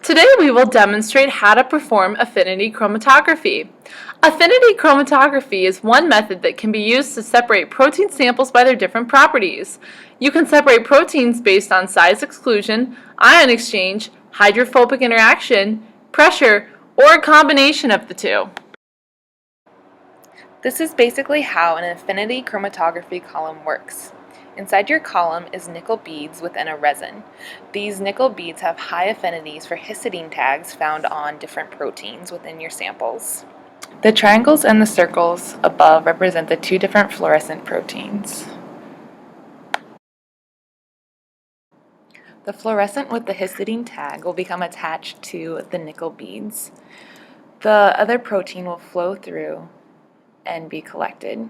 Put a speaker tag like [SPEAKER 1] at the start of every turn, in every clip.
[SPEAKER 1] Today we will demonstrate how to perform affinity chromatography. Affinity chromatography is one method that can be used to separate protein samples by their different properties. You can separate proteins based on size exclusion, ion exchange, hydrophobic interaction, pressure, or a combination of the two.
[SPEAKER 2] This is basically how an affinity chromatography column works. Inside your column is nickel beads within a resin. These nickel beads have high affinities for histidine tags found on different proteins within your samples. The triangles and the circles above represent the two different fluorescent proteins. The fluorescent with the histidine tag will become attached to the nickel beads. The other protein will flow through and be collected.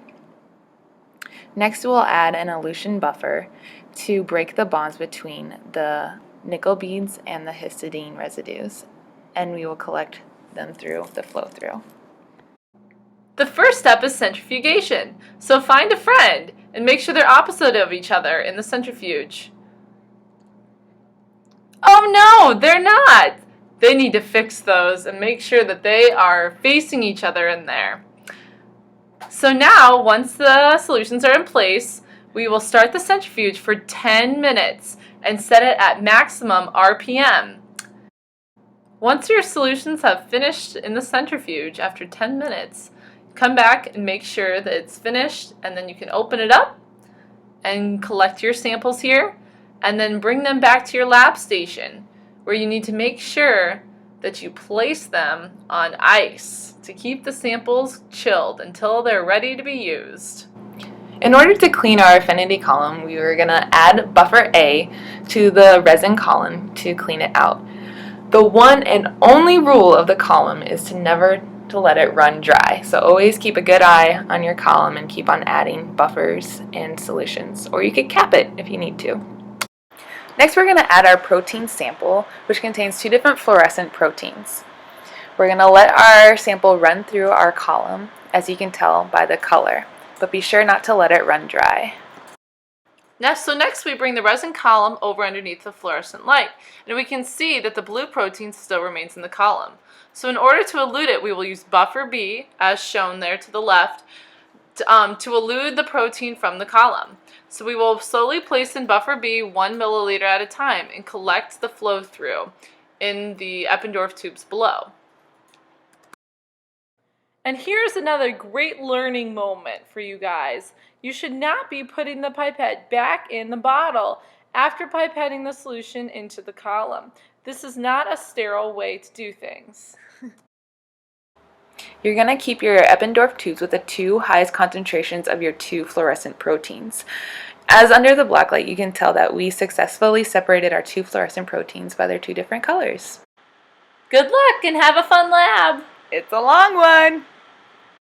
[SPEAKER 2] Next, we'll add an elution buffer to break the bonds between the nickel beads and the histidine residues, and we will collect them through the flow-through.
[SPEAKER 1] The first step is centrifugation, so find a friend and make sure they're opposite of each other in the centrifuge. Oh no, they're not! They need to fix those and make sure that they are facing each other in there. So now, once the solutions are in place, we will start the centrifuge for 10 minutes and set it at maximum RPM. Once your solutions have finished in the centrifuge after 10 minutes, come back and make sure that it's finished, and then you can open it up and collect your samples here, and then bring them back to your lab station, where you need to make sure that you place them on ice to keep the samples chilled until they're ready to be used.
[SPEAKER 2] In order to clean our affinity column, we were going to add buffer A to the resin column to clean it out. The one and only rule of the column is to never to let it run dry. So always keep a good eye on your column and keep on adding buffers and solutions, or you could cap it if you need to. Next, we're going to add our protein sample, which contains two different fluorescent proteins. We're going to let our sample run through our column, as you can tell by the color, but be sure not to let it run dry.
[SPEAKER 1] Next we bring the resin column over underneath the fluorescent light, and we can see that the blue protein still remains in the column. So in order to elute it, we will use buffer B, as shown there to the left, to elute the protein from the column. So we will slowly place in buffer B 1 milliliter at a time and collect the flow through in the Eppendorf tubes below. And here's another great learning moment for you guys. You should not be putting the pipette back in the bottle after pipetting the solution into the column. This is not a sterile way to do things.
[SPEAKER 2] You're going to keep your Eppendorf tubes with the two highest concentrations of your two fluorescent proteins. As under the black light, you can tell that we successfully separated our two fluorescent proteins by their two different colors.
[SPEAKER 1] Good luck and have a fun lab!
[SPEAKER 2] It's a long one!